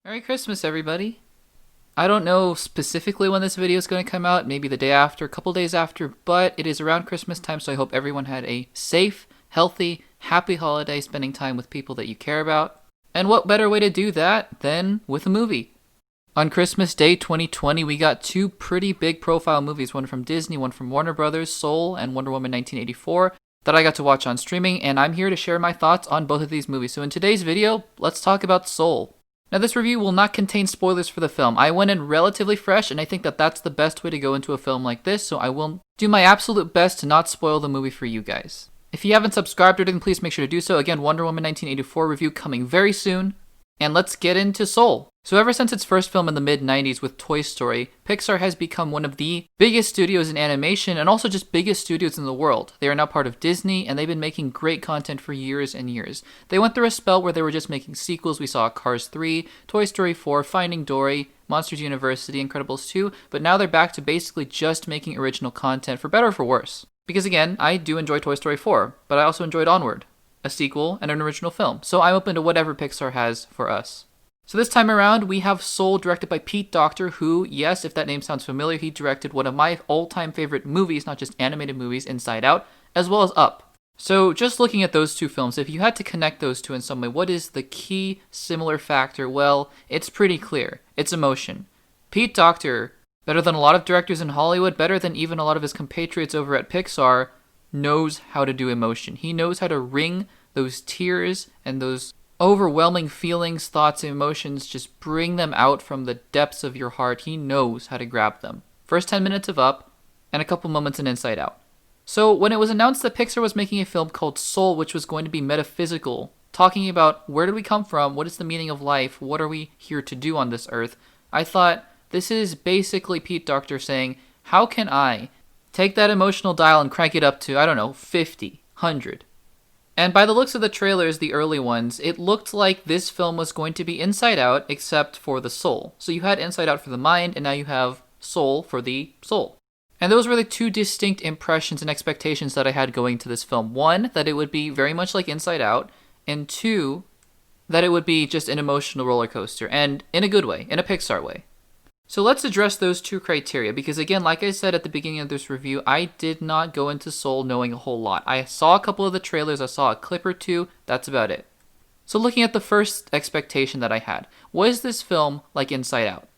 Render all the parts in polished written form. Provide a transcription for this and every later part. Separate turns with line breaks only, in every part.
Merry Christmas, everybody. I don't know specifically when this video is going to come out, maybe the day after, a couple days after, but it is around Christmas time, so I hope everyone had a safe, healthy, happy holiday spending time with people that you care about. And what better way to do that than with a movie? On Christmas Day 2020, we got two pretty big profile movies, one from Disney, one from Warner Brothers, Soul and Wonder Woman 1984, that I got to watch on streaming, and I'm here to share my thoughts on both of these movies. So in today's video, let's talk about Soul. Now, this review will not contain spoilers for the film. I went in relatively fresh, and I think that that's the best way to go into a film like this, so I will do my absolute best to not spoil the movie for you guys. If you haven't subscribed or anything, please make sure to do so. Again, Wonder Woman 1984 review coming very soon. And let's get into Soul. So ever since its first film in the mid-90s with Toy Story, Pixar has become one of the biggest studios in animation and also just biggest studios in the world. They are now part of Disney, and they've been making great content for years and years. They went through a spell where they were just making sequels. We saw Cars 3, Toy Story 4, Finding Dory, Monsters University, Incredibles 2, but now they're back to basically just making original content, for better or for worse. Because again, I do enjoy Toy Story 4, but I also enjoyed Onward, a sequel and an original film, so I'm open to whatever Pixar has for us. So this time around, we have Soul, directed by Pete Docter, who, yes, if that name sounds familiar, he directed one of my all-time favorite movies, not just animated movies, Inside Out, as well as Up. So just looking at those two films, if you had to connect those two in some way, what is the key similar factor? Well, it's pretty clear. It's emotion. Pete Docter, better than a lot of directors in Hollywood, better than even a lot of his compatriots over at Pixar, knows how to do emotion. He knows how to wring those tears and those overwhelming feelings, thoughts, and emotions, just bring them out from the depths of your heart. He knows how to grab them. First 10 minutes of Up, and a couple moments in Inside Out. So when it was announced that Pixar was making a film called Soul, which was going to be metaphysical, talking about where did we come from, what is the meaning of life, what are we here to do on this earth, I thought, this is basically Pete Docter saying, how can I take that emotional dial and crank it up to, I don't know, 50, 100? And by the looks of the trailers, the early ones, it looked like this film was going to be Inside Out, except for the soul. So you had Inside Out for the mind, and now you have Soul for the soul. And those were the two distinct impressions and expectations that I had going to this film. One, that it would be very much like Inside Out, and two, that it would be just an emotional roller coaster, and in a good way, in a Pixar way. So let's address those two criteria, because again, like I said at the beginning of this review, I did not go into Soul knowing a whole lot. I saw a couple of the trailers, I saw a clip or two, that's about it. So looking at the first expectation that I had, was this film like Inside Out?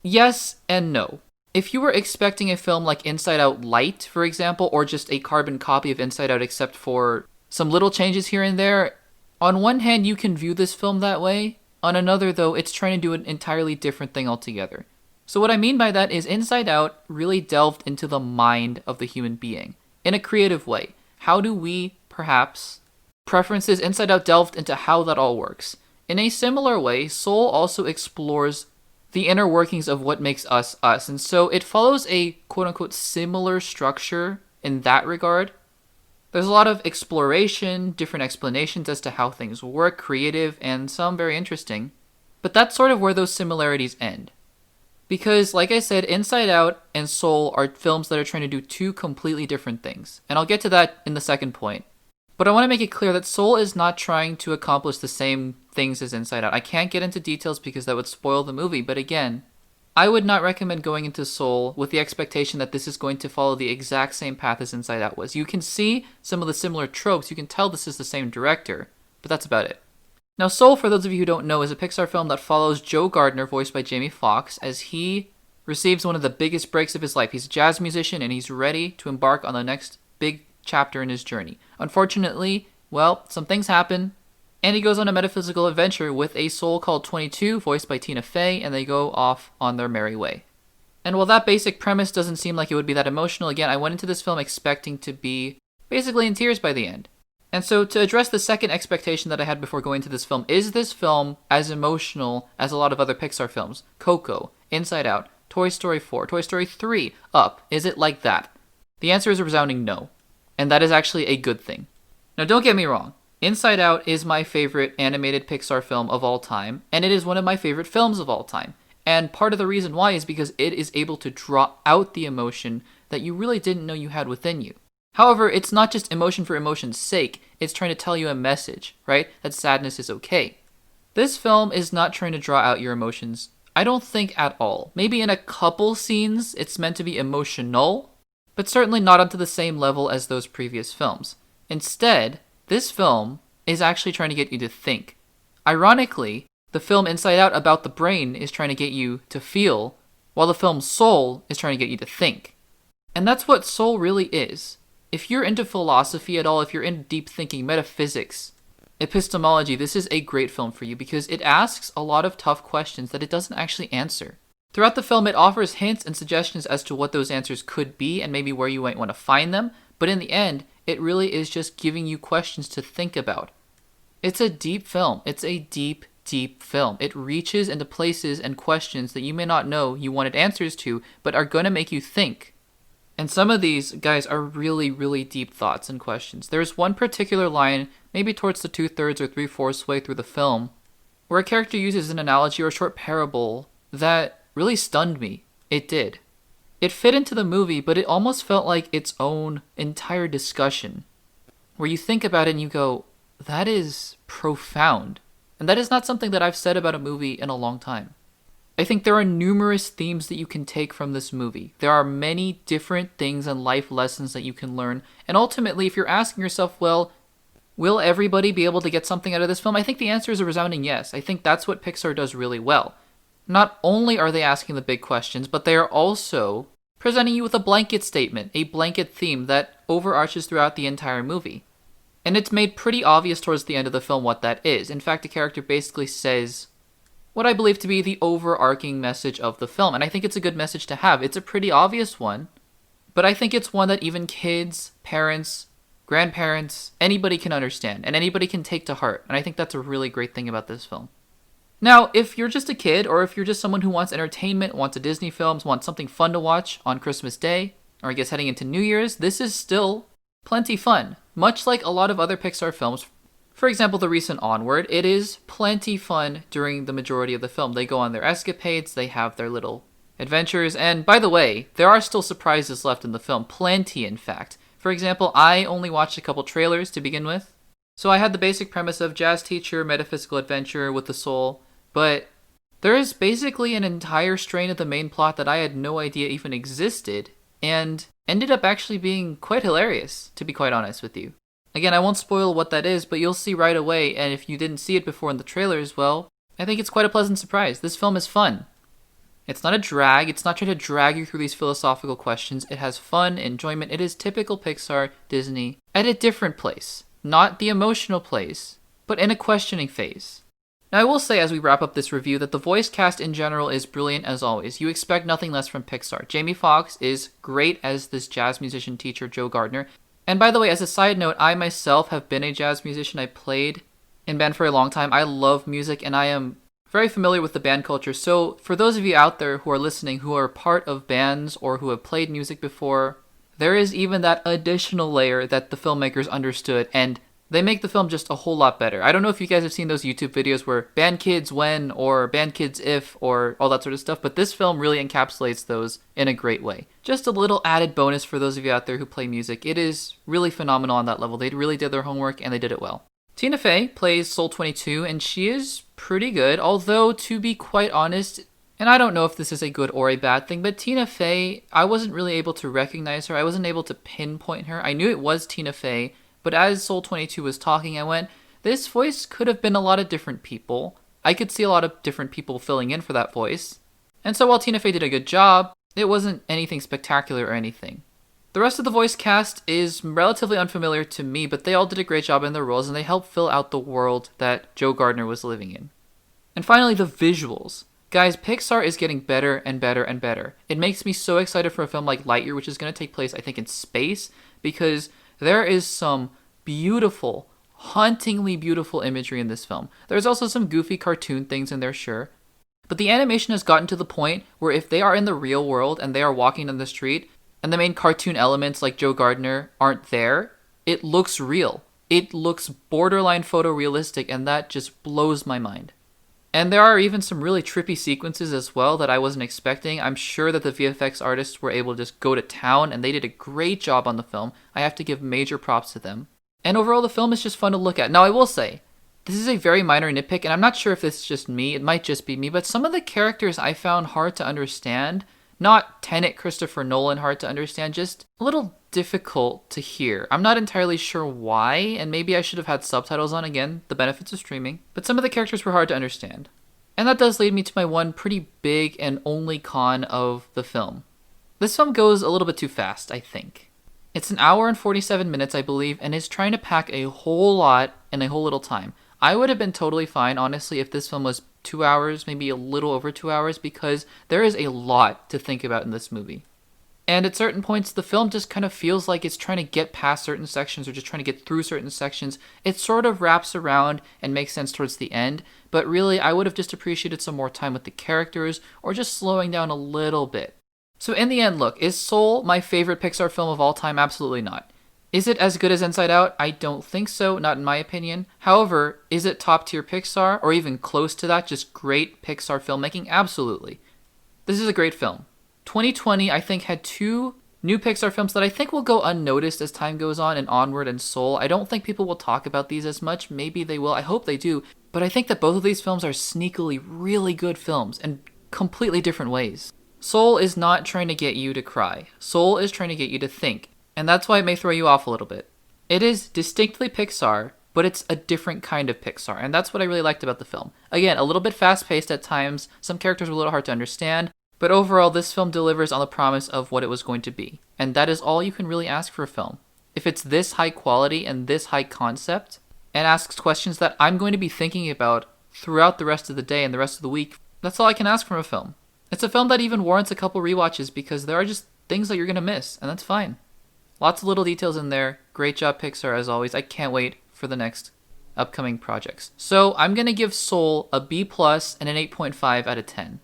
Yes and no. If you were expecting a film like Inside Out Light, for example, or just a carbon copy of Inside Out except for some little changes here and there, on one hand you can view this film that way, on another though, it's trying to do an entirely different thing altogether. So what I mean by that is Inside Out really delved into the mind of the human being in a creative way. How do we, perhaps, preferences? Inside Out delved into how that all works. In a similar way, Soul also explores the inner workings of what makes us us. And so it follows a quote-unquote similar structure in that regard. There's a lot of exploration, different explanations as to how things work, creative, and some very interesting. But that's sort of where those similarities end. Because, like I said, Inside Out and Soul are films that are trying to do two completely different things. And I'll get to that in the second point. But I want to make it clear that Soul is not trying to accomplish the same things as Inside Out. I can't get into details because that would spoil the movie, but again, I would not recommend going into Soul with the expectation that this is going to follow the exact same path as Inside Out was. You can see some of the similar tropes, you can tell this is the same director, but that's about it. Now, Soul, for those of you who don't know, is a Pixar film that follows Joe Gardner, voiced by Jamie Foxx, as he receives one of the biggest breaks of his life. He's a jazz musician, and he's ready to embark on the next big chapter in his journey. Unfortunately, well, some things happen, and he goes on a metaphysical adventure with a soul called 22, voiced by Tina Fey, and they go off on their merry way. And while that basic premise doesn't seem like it would be that emotional, again, I went into this film expecting to be basically in tears by the end. And so to address the second expectation that I had before going to this film, is this film as emotional as a lot of other Pixar films? Coco, Inside Out, Toy Story 4, Toy Story 3, Up. Is it like that? The answer is a resounding no. And that is actually a good thing. Now don't get me wrong, Inside Out is my favorite animated Pixar film of all time, and it is one of my favorite films of all time. And part of the reason why is because it is able to draw out the emotion that you really didn't know you had within you. However, it's not just emotion for emotion's sake, it's trying to tell you a message, right? That sadness is okay. This film is not trying to draw out your emotions. I don't think at all. Maybe in a couple scenes it's meant to be emotional, but certainly not onto the same level as those previous films. Instead, this film is actually trying to get you to think. Ironically, the film Inside Out about the brain is trying to get you to feel, while the film Soul is trying to get you to think. And that's what Soul really is. If you're into philosophy at all, if you're into deep thinking, metaphysics, epistemology, this is a great film for you because it asks a lot of tough questions that it doesn't actually answer. Throughout the film, it offers hints and suggestions as to what those answers could be and maybe where you might want to find them, but in the end, it really is just giving you questions to think about. It's a deep film. It's a deep, deep film. It reaches into places and questions that you may not know you wanted answers to, but are going to make you think. And some of these, guys, are really, really deep thoughts and questions. There's one particular line, maybe towards the 2/3 or 3/4 way through the film, where a character uses an analogy or a short parable that really stunned me. It did. It fit into the movie, but it almost felt like its own entire discussion, where you think about it and you go, that is profound. And that is not something that I've said about a movie in a long time. I think there are numerous themes that you can take from this movie. There are many different things and life lessons that you can learn. And ultimately, if you're asking yourself, well, will everybody be able to get something out of this film? I think the answer is a resounding yes. I think that's what Pixar does really well. Not only are they asking the big questions, but they are also presenting you with a blanket statement, a blanket theme that overarches throughout the entire movie. And it's made pretty obvious towards the end of the film what that is. In fact, the character basically says what I believe to be the overarching message of the film. And I think it's a good message to have. It's a pretty obvious one, but I think it's one that even kids, parents, grandparents, anybody can understand and anybody can take to heart. And I think that's a really great thing about this film. Now, if you're just a kid or if you're just someone who wants entertainment, wants a Disney film, wants something fun to watch on Christmas Day, or I guess heading into New Year's, this is still plenty fun. Much like a lot of other Pixar films, for example, the recent Onward, it is plenty fun during the majority of the film. They go on their escapades, they have their little adventures, and by the way, there are still surprises left in the film. Plenty, in fact. For example, I only watched a couple trailers to begin with. So I had the basic premise of jazz teacher, metaphysical adventure with the soul, but there is basically an entire strain of the main plot that I had no idea even existed, and ended up actually being quite hilarious, to be quite honest with you. Again, I won't spoil what that is, but you'll see right away, and if you didn't see it before in the trailers, well, I think it's quite a pleasant surprise. This film is fun. It's not a drag, it's not trying to drag you through these philosophical questions. It has fun, enjoyment. It is typical Pixar, Disney, at a different place. Not the emotional place, but in a questioning phase. Now, I will say as we wrap up this review that the voice cast in general is brilliant as always. You expect nothing less from Pixar. Jamie Foxx is great as this jazz musician teacher, Joe Gardner. And by the way, as a side note, I myself have been a jazz musician. I played in band for a long time. I love music and I am very familiar with the band culture. So for those of you out there who are listening, who are part of bands or who have played music before, there is even that additional layer that the filmmakers understood, and they make the film just a whole lot better. I don't know if you guys have seen those YouTube videos where band kids when or band kids if or all that sort of stuff, but this film really encapsulates those in a great way. Just a little added bonus for those of you out there who play music. It is really phenomenal on that level. They really did their homework and they did it well. Tina Fey plays Soul 22 and she is pretty good, although to be quite honest, and I don't know if this is a good or a bad thing, but Tina Fey, I wasn't really able to recognize her. I wasn't able to pinpoint her. I knew it was Tina Fey, but as Soul 22 was talking, I went, this voice could have been a lot of different people. I could see a lot of different people filling in for that voice. And so while Tina Fey did a good job, it wasn't anything spectacular or anything. The rest of the voice cast is relatively unfamiliar to me, but they all did a great job in their roles and they helped fill out the world that Joe Gardner was living in. And finally, the visuals. Guys, Pixar is getting better and better and better. It makes me so excited for a film like Lightyear, which is going to take place, I think, in space, because there is some beautiful, hauntingly beautiful imagery in this film. There's also some goofy cartoon things in there, sure. But the animation has gotten to the point where if they are in the real world and they are walking on the street, and the main cartoon elements like Joe Gardner aren't there, it looks real. It looks borderline photorealistic, and that just blows my mind. And there are even some really trippy sequences as well that I wasn't expecting. I'm sure that the VFX artists were able to just go to town, and they did a great job on the film. I have to give major props to them. And overall, the film is just fun to look at. Now, I will say, This is a very minor nitpick, and I'm not sure if this is just me, it might just be me, but some of the characters I found hard to understand. Not Tenet Christopher Nolan hard to understand, just a little difficult to hear. I'm not entirely sure why, and maybe I should have had subtitles on again, the benefits of streaming, but some of the characters were hard to understand. And that does lead me to my one pretty big and only con of the film. This film goes a little bit too fast, I think. It's an hour and 47 minutes, I believe, and is trying to pack a whole lot in a whole little time. I would have been totally fine, honestly, if this film was 2 hours, maybe a little over 2 hours, because there is a lot to think about in this movie. And at certain points, the film just kind of feels like it's trying to get past certain sections or just trying to get through certain sections. It sort of wraps around and makes sense towards the end, but really, I would have just appreciated some more time with the characters or just slowing down a little bit. So in the end, look, is Soul my favorite Pixar film of all time? Absolutely not. Is it as good as Inside Out? I don't think so, not in my opinion. However, is it top tier Pixar or even close to that, just great Pixar filmmaking? Absolutely. This is a great film. 2020, I think, had two new Pixar films that I think will go unnoticed as time goes on, and Onward and Soul. I don't think people will talk about these as much. Maybe they will. I hope they do. But I think that both of these films are sneakily really good films in completely different ways. Soul is not trying to get you to cry. Soul is trying to get you to think. And that's why it may throw you off a little bit. It is distinctly Pixar, but it's a different kind of Pixar, and that's what I really liked about the film. Again, a little bit fast-paced at times, some characters were a little hard to understand, but overall this film delivers on the promise of what it was going to be. And that is all you can really ask for a film. If it's this high quality and this high concept, and asks questions that I'm going to be thinking about throughout the rest of the day and the rest of the week, that's all I can ask from a film. It's a film that even warrants a couple rewatches because there are just things that you're going to miss, and that's fine. Lots of little details in there. Great job, Pixar, as always. I can't wait for the next upcoming projects. So I'm going to give Soul a B+ and an 8.5 out of 10.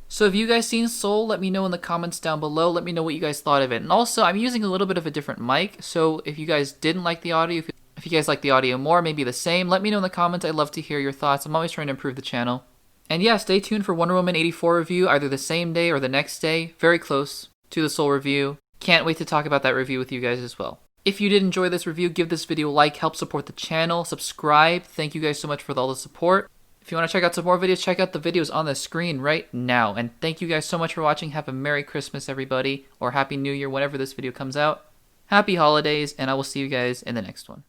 So have you guys seen Soul? Let me know in the comments down below. Let me know what you guys thought of it. And also, I'm using a little bit of a different mic, so if you guys didn't like the audio, if you guys like the audio more, maybe the same, let me know in the comments. I'd love to hear your thoughts. I'm always trying to improve the channel. And yeah, stay tuned for Wonder Woman 84 review, either the same day or the next day. Very close to the Soul review. Can't wait to talk about that review with you guys as well. If you did enjoy this review, give this video a like, help support the channel, subscribe. Thank you guys so much for all the support. If you want to check out some more videos, check out the videos on the screen right now. And thank you guys so much for watching. Have a Merry Christmas, everybody, or Happy New Year whenever this video comes out. Happy holidays, and I will see you guys in the next one.